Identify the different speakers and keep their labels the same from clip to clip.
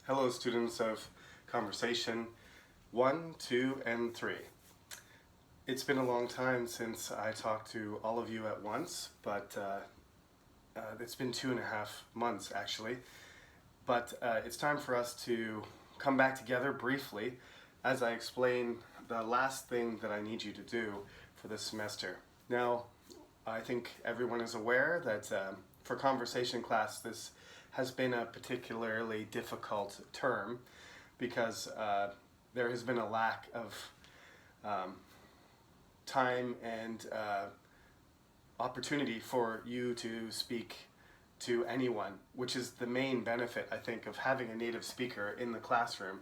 Speaker 1: Hello, students of Conversation 1, 2, and 3. It's been a long time since I talked to all of you at once, but it's been 2.5 months actually. But it's time for us to come back together briefly as I explain the last thing that I need you to do for this semester. Now, I think everyone is aware that for conversation class, this has been a particularly difficult term because there has been a lack of um, time and opportunity for you to speak to anyone, which is the main benefit, I think, of having a native speaker in the classroom.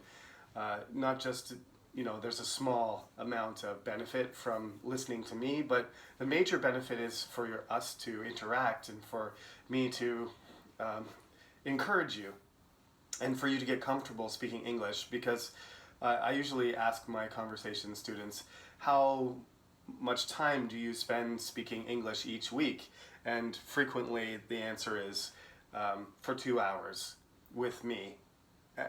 Speaker 1: Not just, there's a small amount of benefit from listening to me, but the major benefit is for us to interact and for me to encourage you and for you to get comfortable speaking English, because I usually ask my conversation students, how much time do you spend speaking English each week? And frequently the answer is for 2 hours with me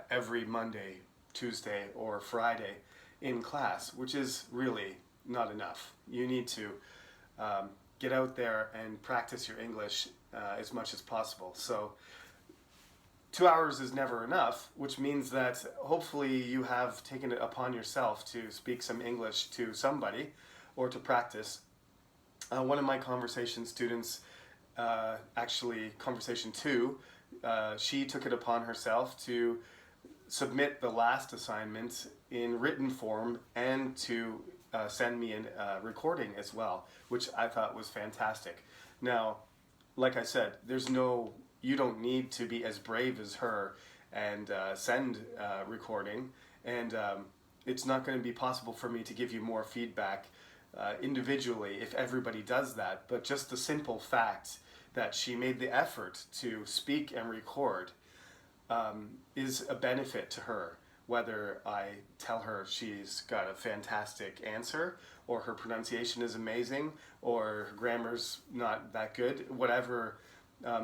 Speaker 1: every Monday, Tuesday, or Friday in class, which is really not enough. You need to get out there and practice your English as much as possible. So 2 hours is never enough, which means that hopefully you have taken it upon yourself to speak some English to somebody or to practice. One of my conversation students, actually conversation 2, she took it upon herself to submit the last assignment in written form and to send me a recording as well, which I thought was fantastic. Now, like I said, you don't need to be as brave as her and send a recording, and it's not going to be possible for me to give you more feedback individually if everybody does that, but just the simple fact that she made the effort to speak and record is a benefit to her, whether I tell her she's got a fantastic answer, or her pronunciation is amazing, or her grammar's not that good, whatever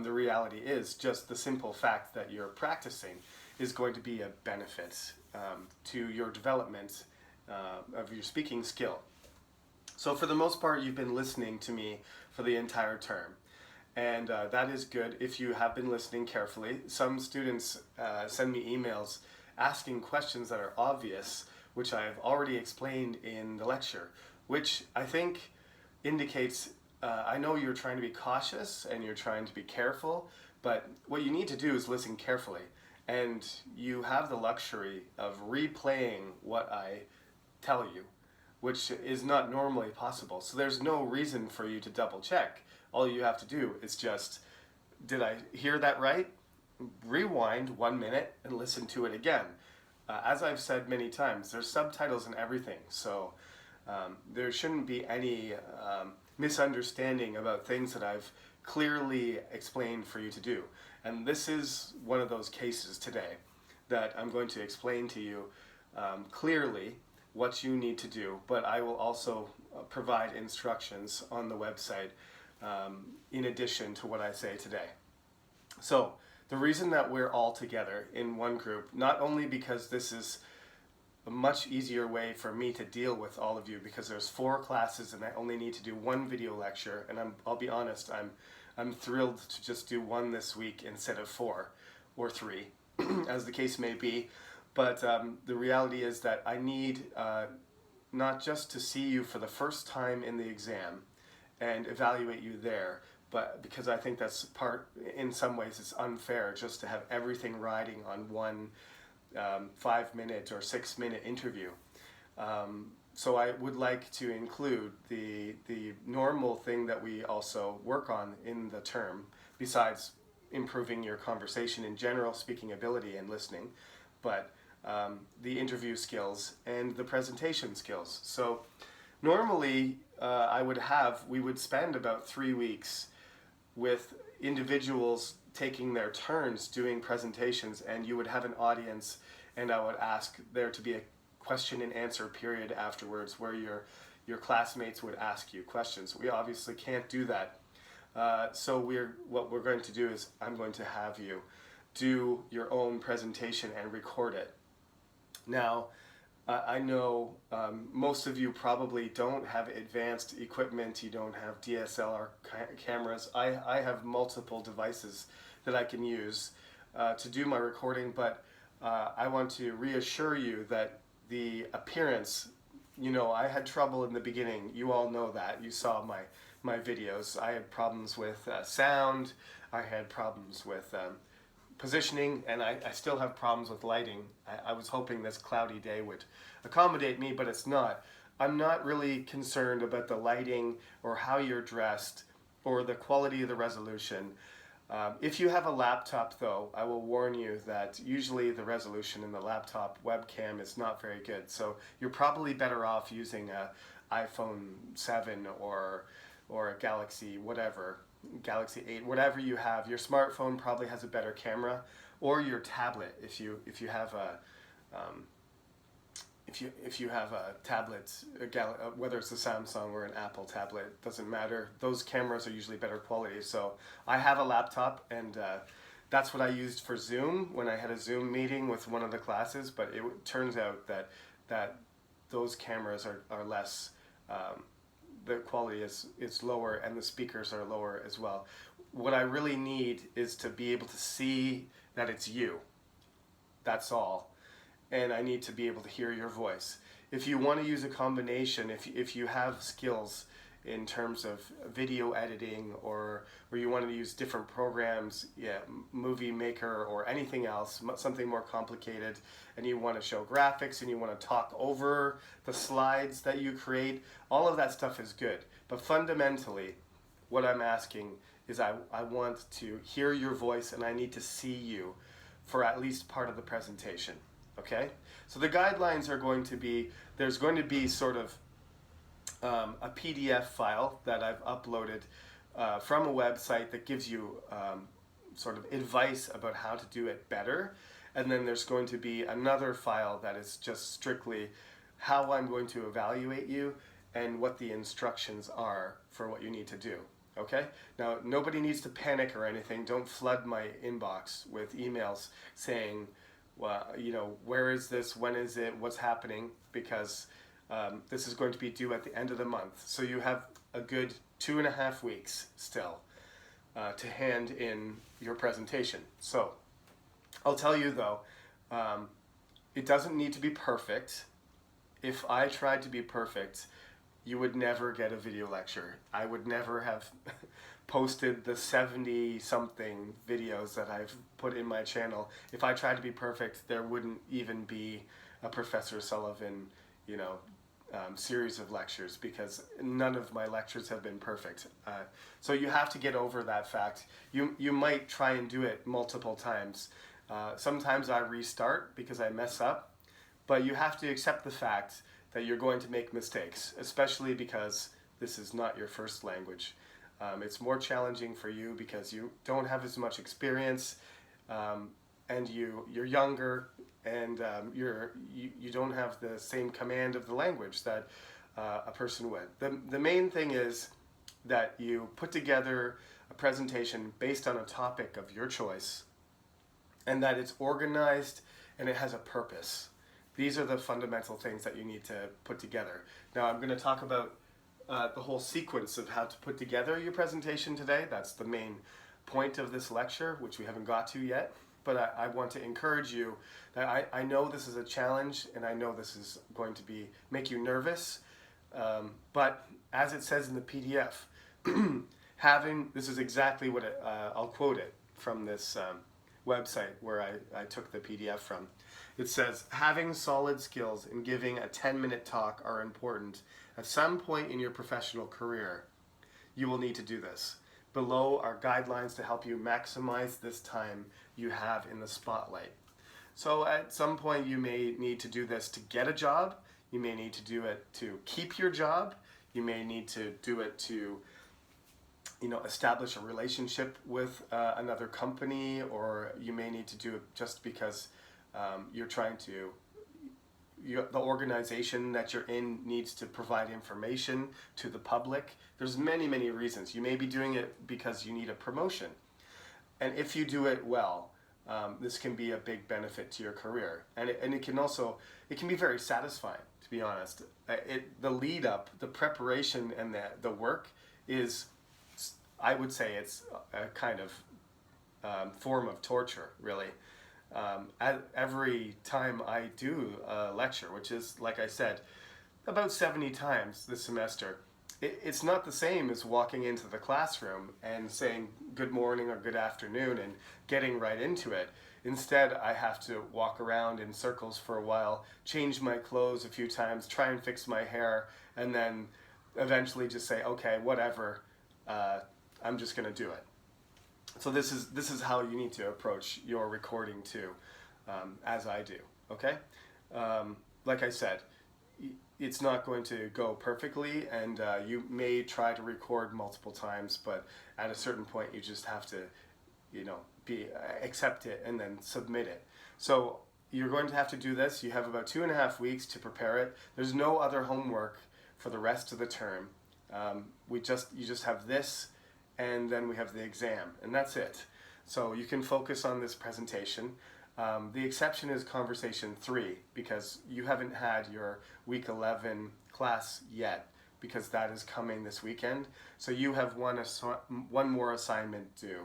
Speaker 1: the reality is, just the simple fact that you're practicing is going to be a benefit to your development of your speaking skill. So for the most part, you've been listening to me for the entire term. And that is good if you have been listening carefully. Some students send me emails asking questions that are obvious, which I have already explained in the lecture, which I think indicates I know you're trying to be cautious and you're trying to be careful, but what you need to do is listen carefully. And you have the luxury of replaying what I tell you, which is not normally possible. So there's no reason for you to double check. All you have to do is just, did I hear that right? Rewind 1 minute and listen to it again. As I've said many times, there's subtitles and everything, so there shouldn't be any misunderstanding about things that I've clearly explained for you to do. And this is one of those cases today that I'm going to explain to you clearly what you need to do, but I will also provide instructions on the website in addition to what I say today. So the reason that we're all together in one group, not only because this is a much easier way for me to deal with all of you, because there's 4 classes and I only need to do 1 video lecture, and I'll be honest, I'm thrilled to just do 1 this week instead of 4 or 3, as the case may be. But the reality is that I need not just to see you for the first time in the exam and evaluate you there, but because I think that's in some ways it's unfair just to have everything riding on one 5-minute or 6-minute interview. So I would like to include the normal thing that we also work on in the term, besides improving your conversation in general, speaking ability and listening, but the interview skills and the presentation skills. So normally we would spend about 3 weeks with individuals taking their turns doing presentations, and you would have an audience, and I would ask there to be a question and answer period afterwards where your classmates would ask you questions. We obviously can't do that. So what we're going to do is I'm going to have you do your own presentation and record it. Now, I know most of you probably don't have advanced equipment. You don't have DSLR cameras. I have multiple devices that I can use to do my recording, but I want to reassure you that the appearance, I had trouble in the beginning. You all know that. You saw my videos. I had problems with sound. I had problems with positioning, and I still have problems with lighting. I was hoping this cloudy day would accommodate me, but it's not. I'm not really concerned about the lighting or how you're dressed or the quality of the resolution. If you have a laptop, though, I will warn you that usually the resolution in the laptop webcam is not very good. So you're probably better off using a iPhone 7 or a Galaxy whatever, Galaxy 8, whatever you have. Your smartphone probably has a better camera, or your tablet if you have a if you have a tablet, whether it's a Samsung or an Apple tablet, doesn't matter. Those cameras are usually better quality. So I have a laptop, and that's what I used for Zoom when I had a Zoom meeting with one of the classes. But it turns out that those cameras are less. The quality is lower, and the speakers are lower as well. What I really need is to be able to see that it's you. That's all. And I need to be able to hear your voice. If you want to use a combination, if you have skills in terms of video editing, or you want to use different programs, Movie Maker or anything else, something more complicated, and you want to show graphics and you want to talk over the slides that you create, all of that stuff is good. But fundamentally, what I'm asking is I want to hear your voice, and I need to see you for at least part of the presentation. Okay? So the guidelines are going to be, there's going to be sort of a PDF file that I've uploaded from a website that gives you sort of advice about how to do it better. And then there's going to be another file that is just strictly how I'm going to evaluate you and what the instructions are for what you need to do. Okay? Now, nobody needs to panic or anything. Don't flood my inbox with emails saying, well, where is this? When is it? What's happening? Because this is going to be due at the end of the month. So you have a good 2.5 weeks still to hand in your presentation. So I'll tell you though, it doesn't need to be perfect. If I tried to be perfect, you would never get a video lecture. I would never have posted the 70-something videos that I've put in my channel. If I tried to be perfect, there wouldn't even be a Professor Sullivan, series of lectures, because none of my lectures have been perfect. So you have to get over that fact. You might try and do it multiple times. Sometimes I restart because I mess up, but you have to accept the fact that you're going to make mistakes, especially because this is not your first language. It's more challenging for you because you don't have as much experience, and you're younger, and you don't have the same command of the language that a person would. The main thing is that you put together a presentation based on a topic of your choice, and that it's organized and it has a purpose. These are the fundamental things that you need to put together. Now I'm going to talk about the whole sequence of how to put together your presentation today. That's the main point of this lecture, which we haven't got to yet. But I want to encourage you that I know this is a challenge, and I know this is going to make you nervous. But as it says in the PDF, this is exactly what I'll quote it from this website where I took the PDF from. It says, having solid skills in giving a 10-minute talk are important. At some point in your professional career, you will need to do this. Below are guidelines to help you maximize this time you have in the spotlight. So at some point you may need to do this to get a job. You may need to do it to keep your job. You may need to do it to establish a relationship with another company, or you may need to do it just because you're trying to, the organization that you're in needs to provide information to the public. There's many, many reasons. You may be doing it because you need a promotion. And if you do it well, this can be a big benefit to your career, and it can also, it can be very satisfying, to be honest. The lead up, the preparation, and the work is, I would say, it's a kind of form of torture, really. Every time I do a lecture, which is, like I said, about 70 times this semester, it's not the same as walking into the classroom and saying good morning or good afternoon and getting right into it. Instead, I have to walk around in circles for a while, change my clothes a few times, try and fix my hair, and then eventually just say, okay, whatever, I'm just going to do it. So this is how you need to approach your recording too, as I do. Okay, like I said, it's not going to go perfectly, and you may try to record multiple times, but at a certain point, you just have to, accept it and then submit it. So you're going to have to do this. You have about 2.5 weeks to prepare it. There's no other homework for the rest of the term. You just have this, and then we have the exam, and that's it. So you can focus on this presentation. The exception is conversation 3, because you haven't had your week 11 class yet, because that is coming this weekend. So you have one more assignment due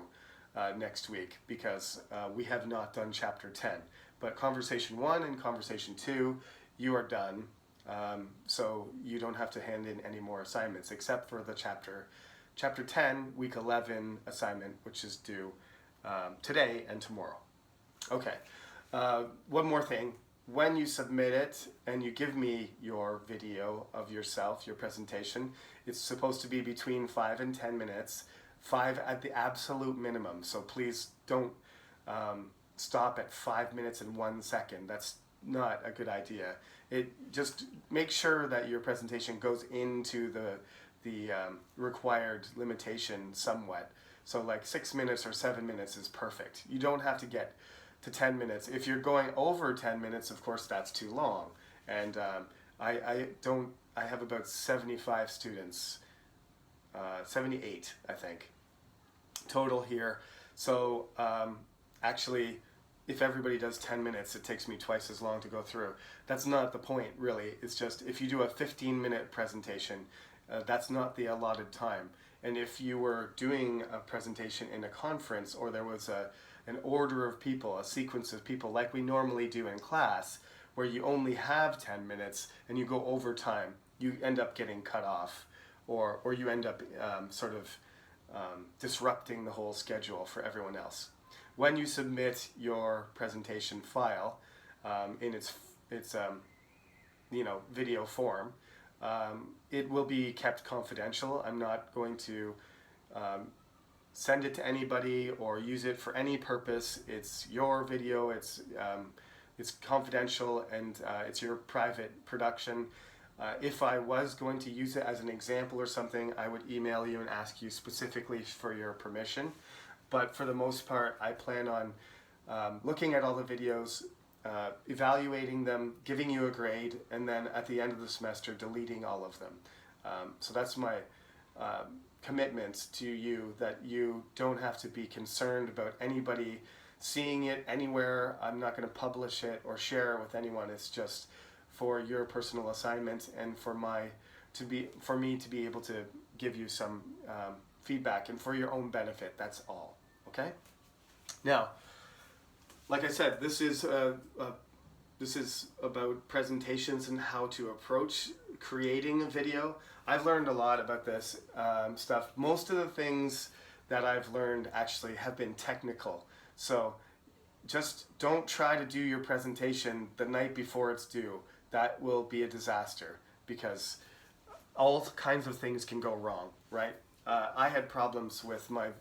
Speaker 1: next week, because we have not done chapter 10. But conversation 1 and conversation 2, you are done. So you don't have to hand in any more assignments, except for the chapter 10, week 11 assignment, which is due today and tomorrow. Okay, one more thing. When you submit it and you give me your video of yourself, your presentation, it's supposed to be between 5 and 10 minutes, 5 at the absolute minimum. So please don't stop at 5 minutes and 1 second. That's not a good idea. Just make sure that your presentation goes into the required limitation somewhat. So like 6 minutes or 7 minutes is perfect. You don't have to get to 10 minutes. If you're going over 10 minutes, of course, that's too long. And I have about 75 students, 78, I think, total here. So actually, if everybody does 10 minutes, it takes me twice as long to go through. That's not the point, really. It's just if you do a 15-minute presentation, that's not the allotted time. And if you were doing a presentation in a conference, or there was an order of people, a sequence of people like we normally do in class, where you only have 10 minutes and you go over time, you end up getting cut off, or you end up disrupting the whole schedule for everyone else. When you submit your presentation file in its video form, it will be kept confidential. I'm not going to send it to anybody or use it for any purpose. It's your video. It's confidential, and it's your private production. If I was going to use it as an example or something, I would email you and ask you specifically for your permission. But for the most part, I plan on looking at all the videos, evaluating them, giving you a grade, and then at the end of the semester, deleting all of them. So that's my commitment to you, that you don't have to be concerned about anybody seeing it anywhere. I'm not going to publish it or share it with anyone. It's just for your personal assignment and for me to be able to give you some feedback, and for your own benefit. That's all. Okay? Now, like I said, this is about presentations and how to approach creating a video. I've learned a lot about this stuff. Most of the things that I've learned actually have been technical. So just don't try to do your presentation the night before it's due. That will be a disaster, because all kinds of things can go wrong, right? I had problems with my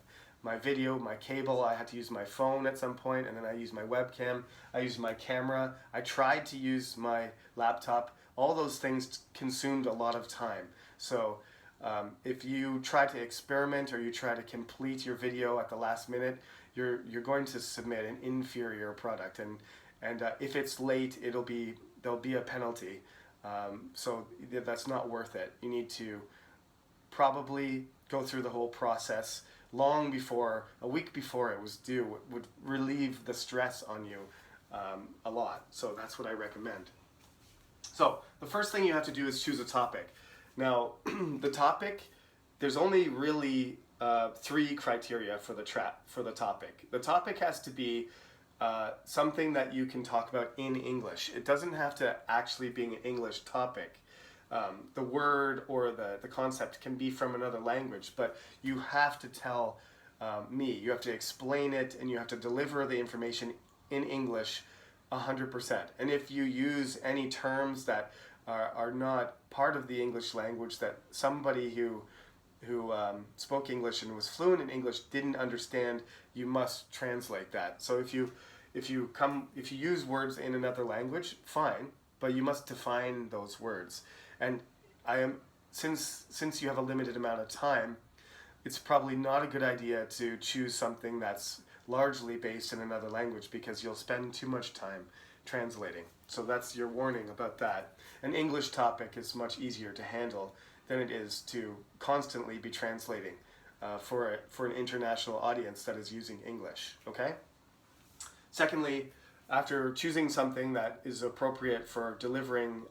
Speaker 1: video, my cable. I had to use my phone at some point, and then I used my webcam. I used my camera. I tried to use my laptop. All those things consumed a lot of time. So if you try to experiment, or you try to complete your video at the last minute, you're going to submit an inferior product, and if it's late, there'll be a penalty. So that's not worth it. You need to probably go through the whole process, long before, a week before it was due, would relieve the stress on you a lot. So that's what I recommend. So the first thing you have to do is choose a topic. Now, the topic, there's only really three criteria for the topic. The topic has to be something that you can talk about in English. It doesn't have to actually be an English topic. The word or the concept can be from another language, but you have to tell me. You have to explain it, and you have to deliver the information in English 100%. And if you use any terms that are not part of the English language, that somebody who spoke English and was fluent in English didn't understand, you must translate that. So if you use words in another language, fine, but you must define those words. And since you have a limited amount of time, it's probably not a good idea to choose something that's largely based in another language, because you'll spend too much time translating. So that's your warning about that. An English topic is much easier to handle than it is to constantly be translating for an international audience that is using English. Okay? Secondly, after choosing something that is appropriate for delivering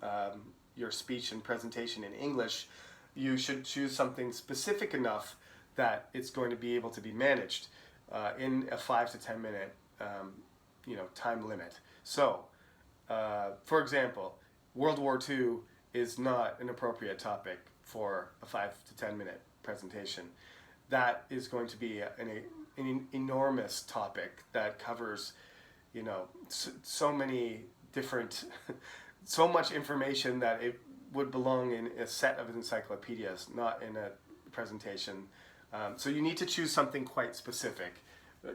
Speaker 1: your speech and presentation in English, you should choose something specific enough that it's going to be able to be managed in a 5 to 10 minute time limit. So, for example, World War II is not an appropriate topic for a 5 to 10 minute presentation. That is going to be an enormous topic that covers, so many different, so much information that it would belong in a set of encyclopedias, not in a presentation. So you need to choose something quite specific.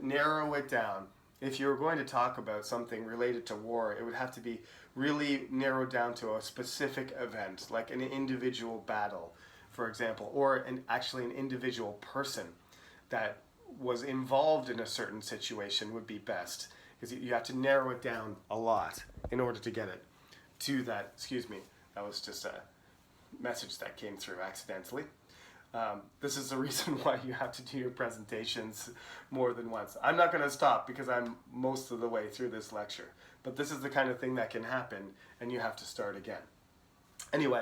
Speaker 1: Narrow it down. If you're going to talk about something related to war, it would have to be really narrowed down to a specific event, like an individual battle, for example, or actually an individual person that was involved in a certain situation would be best, because you have to narrow it down a lot in order to get it to that. Excuse me, that was just a message that came through accidentally. This is the reason why you have to do your presentations more than once. I'm not going to stop because I'm most of the way through this lecture, but this is the kind of thing that can happen, and you have to start again. Anyway,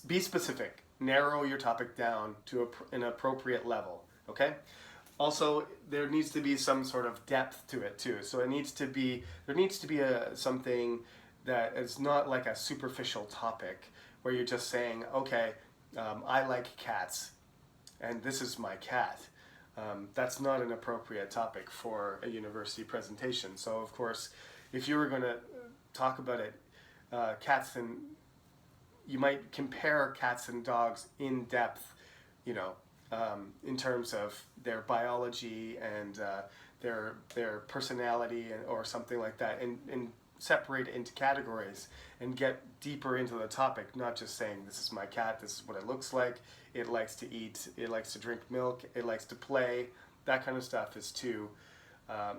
Speaker 1: be specific. Narrow your topic down to an appropriate level, okay? Also, there needs to be some sort of depth to it too. So there needs to be something that is not like a superficial topic where you're just saying, okay, I like cats, and this is my cat. That's not an appropriate topic for a university presentation. So of course, if you were going to talk about it, cats, and you might compare cats and dogs in depth, in terms of their biology and their personality or something like that, and separate it into categories and get deeper into the topic, not just saying, this is my cat, this is what it looks like, it likes to eat, it likes to drink milk, it likes to play. That kind of stuff is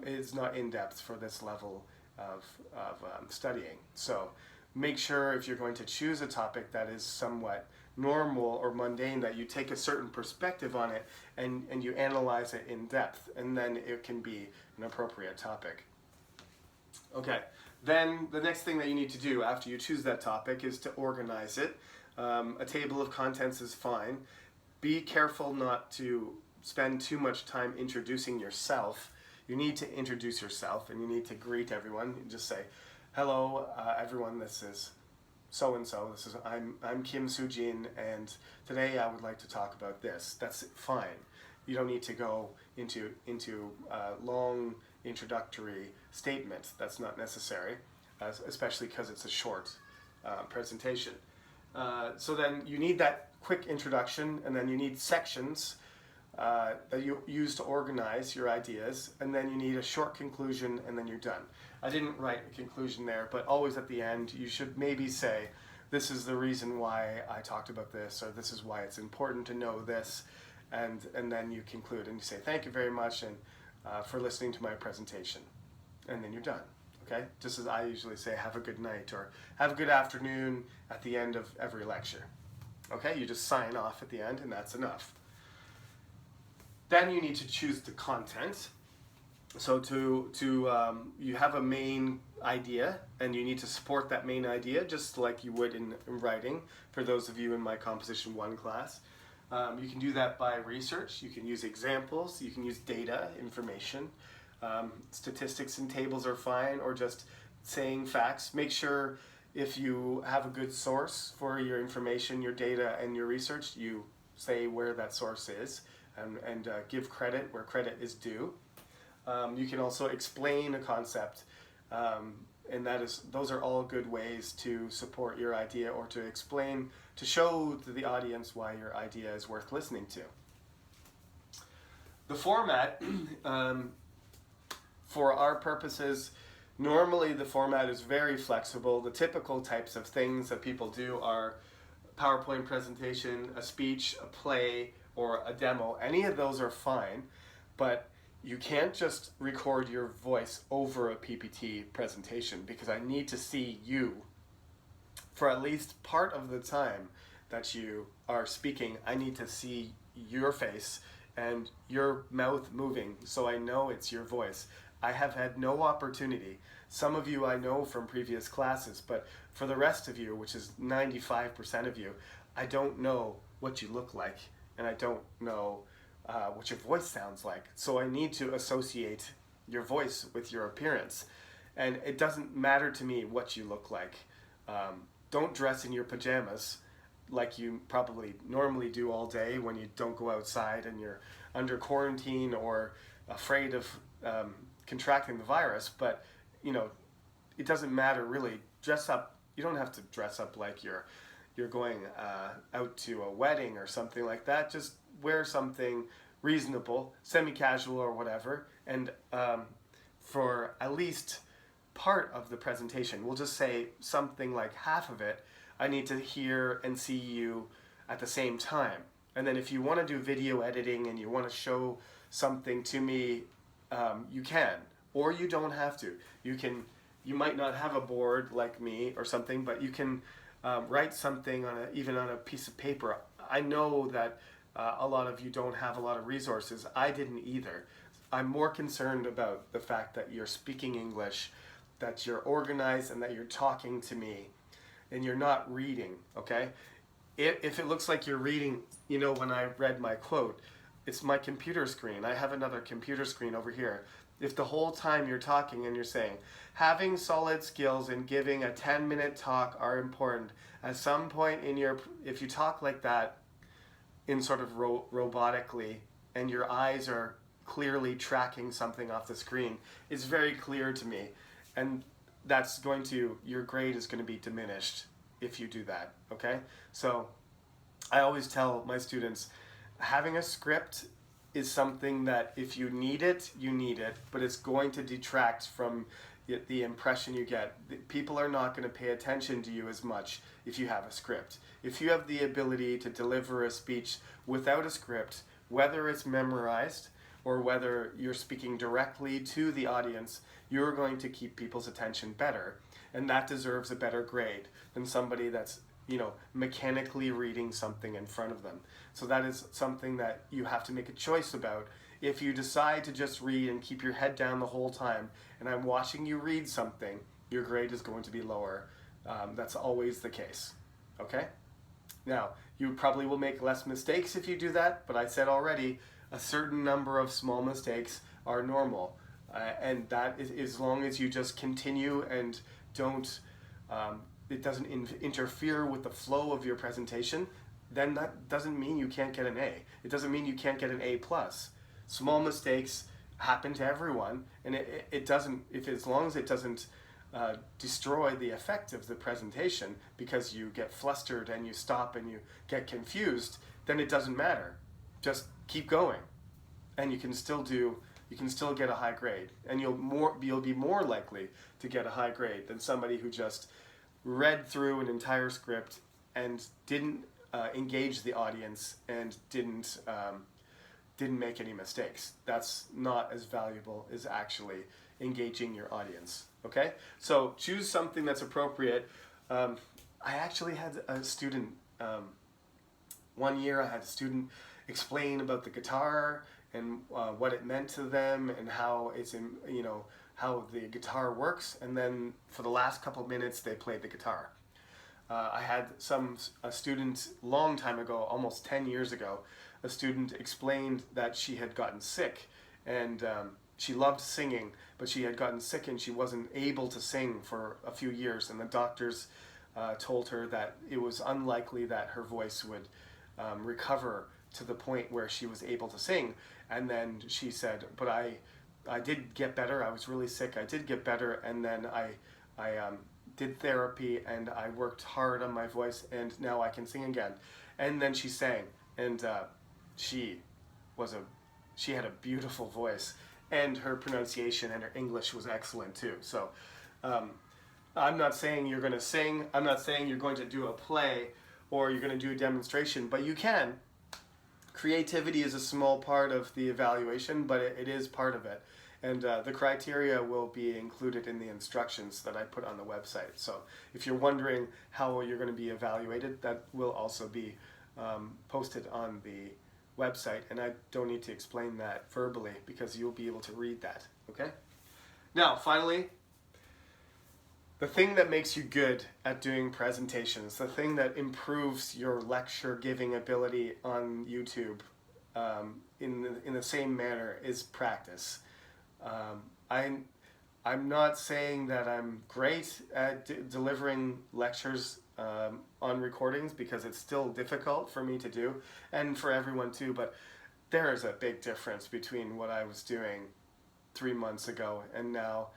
Speaker 1: is not in depth for this level of studying. So make sure, if you're going to choose a topic that is somewhat normal or mundane, that you take a certain perspective on it and you analyze it in depth, and then it can be an appropriate topic. Okay, then the next thing that you need to do after you choose that topic is to organize it. A table of contents is fine. Be careful not to spend too much time introducing yourself. You need to introduce yourself, and you need to greet everyone. You just say, hello, everyone, this is so-and-so. I'm Kim Soo-jin, and today I would like to talk about this. That's fine. You don't need to go into long introductory statements. That's not necessary, especially because it's a short presentation. So then you need that quick introduction, and then you need sections that you use to organize your ideas, and then you need a short conclusion, and then you're done. I didn't write a conclusion there, but always at the end you should maybe say, this is the reason why I talked about this, or this is why it's important to know this, and then you conclude and you say, thank you very much and for listening to my presentation, and then you're done. Okay? Just as I usually say, have a good night or have a good afternoon at the end of every lecture. Okay? You just sign off at the end, and that's enough. Then you need to choose the content. So you have a main idea, and you need to support that main idea just like you would in writing. For those of you in my Composition 1 class, you can do that by research. You can use examples. You can use data, information. Statistics and tables are fine, or just saying facts. Make sure if you have a good source for your information, your data, and your research, you say where that source is, and give credit where credit is due. You can also explain a concept, and those are all good ways to support your idea, or to explain, to show to the audience why your idea is worth listening to. The format, for our purposes, normally the format is very flexible. The typical types of things that people do are PowerPoint presentation, a speech, a play, or a demo. Any of those are fine, but you can't just record your voice over a PPT presentation, because I need to see you for at least part of the time that you are speaking. I need to see your face and your mouth moving, so I know it's your voice. I have had no opportunity. Some of you I know from previous classes, but for the rest of you, which is 95% of you, I don't know what you look like, and I don't know what your voice sounds like. So I need to associate your voice with your appearance. And it doesn't matter to me what you look like. Don't dress in your pajamas like you probably normally do all day when you don't go outside and you're under quarantine or afraid of contracting the virus. But it doesn't matter really. Dress up. You don't have to dress up like you're going out to a wedding or something like that. Just wear something reasonable, semi-casual or whatever, and for at least part of the presentation, we'll just say something like half of it, I need to hear and see you at the same time. And then if you want to do video editing and you want to show something to me, you can, or you don't have to. You might not have a board like me or something, but you can write something even on a piece of paper. I know that a lot of you don't have a lot of resources. I didn't either. I'm more concerned about the fact that you're speaking English, that you're organized, and that you're talking to me, and you're not reading, okay? If it looks like you're reading, when I read my quote, it's my computer screen. I have another computer screen over here. If the whole time you're talking and you're saying, having solid skills in giving a 10-minute talk are important, at some point if you talk like that, in sort of robotically, and your eyes are clearly tracking something off the screen, it's very clear to me. And your grade is going to be diminished if you do that, okay? So I always tell my students, having a script is something that if you need it, you need it, but it's going to detract from the impression you get. People are not going to pay attention to you as much if you have a script. If you have the ability to deliver a speech without a script, whether it's memorized or whether you're speaking directly to the audience, you're going to keep people's attention better. And that deserves a better grade than somebody that's, mechanically reading something in front of them. So that is something that you have to make a choice about. If you decide to just read and keep your head down the whole time, and I'm watching you read something, your grade is going to be lower. That's always the case, okay? Now, you probably will make less mistakes if you do that, but I said already, a certain number of small mistakes are normal. And that is, as long as you just continue and don't, it doesn't interfere with the flow of your presentation, then that doesn't mean you can't get an A. It doesn't mean you can't get an A+. Small mistakes happen to everyone, and it doesn't, as long as it doesn't destroy the effect of the presentation because you get flustered and you stop and you get confused, then it doesn't matter. Just keep going, and you can still get a high grade, and you'll be more likely to get a high grade than somebody who just read through an entire script and didn't engage the audience and didn't make any mistakes. That's not as valuable as actually engaging your audience, okay? So choose something that's appropriate. I actually had a student, one year I had a student explain about the guitar and what it meant to them, and how it's in, you know, how the guitar works. And then for the last couple of minutes, they played the guitar. I had a student long time ago, almost 10 years ago, a student explained that she had gotten sick, and she loved singing, but she had gotten sick and she wasn't able to sing for a few years, and the doctors told her that it was unlikely that her voice would recover to the point where she was able to sing. And then she said, but I did get better. I was really sick. I did get better, and then I did therapy, and I worked hard on my voice, and now I can sing again. And then she sang, and she had a beautiful voice, and her pronunciation and her English was excellent too. So I'm not saying you're going to sing. I'm not saying you're going to do a play or you're going to do a demonstration, but you can. Creativity is a small part of the evaluation, but it is part of it. And the criteria will be included in the instructions that I put on the website. So if you're wondering how you're going to be evaluated, that will also be posted on the website. And I don't need to explain that verbally because you'll be able to read that. Okay? Now, finally, the thing that makes you good at doing presentations, the thing that improves your lecture giving ability on YouTube in the same manner is practice. I'm not saying that I'm great at delivering lectures on recordings, because it's still difficult for me to do, and for everyone too, but there is a big difference between what I was doing 3 months ago and now.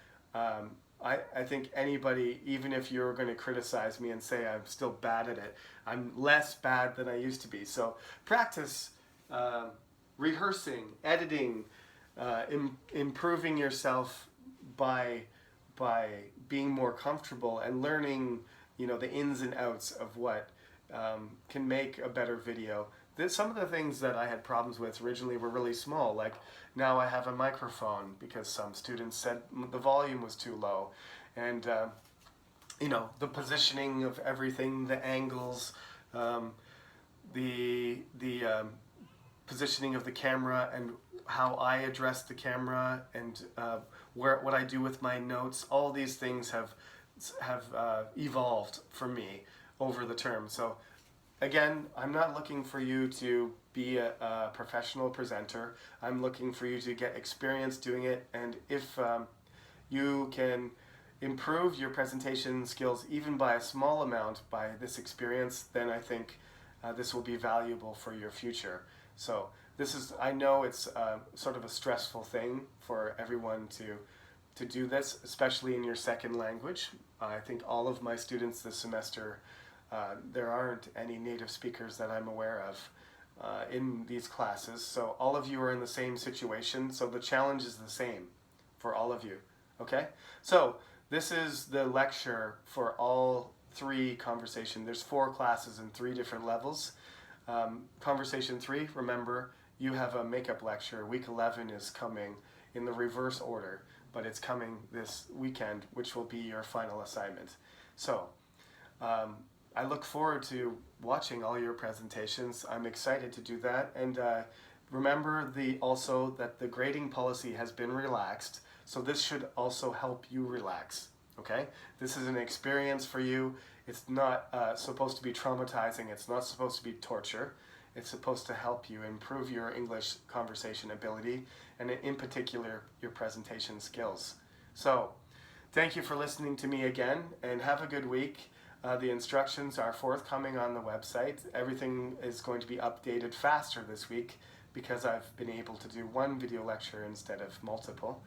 Speaker 1: I think anybody, even if you're going to criticize me and say I'm still bad at it, I'm less bad than I used to be. So practice, rehearsing, editing, improving yourself by being more comfortable and learning, you know, the ins and outs of what can make a better video. Some of the things that I had problems with originally were really small, like now I have a microphone because some students said the volume was too low, and you know, the positioning of everything, the angles, the positioning of the camera, and how I address the camera, and what I do with my notes. All these things have evolved for me over the term. So again, I'm not looking for you to be a professional presenter. I'm looking for you to get experience doing it, and if you can improve your presentation skills even by a small amount by this experience, then I think this will be valuable for your future. So I know it's sort of a stressful thing for everyone to do this, especially in your second language. I think all of my students this semester, there aren't any native speakers that I'm aware of in these classes. So all of you are in the same situation, so the challenge is the same for all of you, okay? So this is the lecture for all 3 conversation. There's 4 classes in 3 different levels. Conversation 3, remember, you have a makeup lecture. Week 11 is coming in the reverse order, but it's coming this weekend, which will be your final assignment. So I look forward to watching all your presentations. I'm excited to do that. And remember also that the grading policy has been relaxed, so this should also help you relax, okay? This is an experience for you. It's not supposed to be traumatizing. It's not supposed to be torture. It's supposed to help you improve your English conversation ability, and in particular, your presentation skills. So, thank you for listening to me again, and have a good week. The instructions are forthcoming on the website. Everything is going to be updated faster this week because I've been able to do 1 video lecture instead of multiple.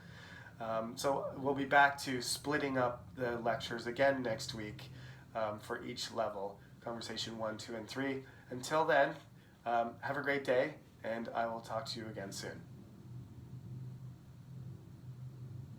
Speaker 1: So we'll be back to splitting up the lectures again next week for each level, conversation 1, 2, and 3. Until then, have a great day, and I will talk to you again soon.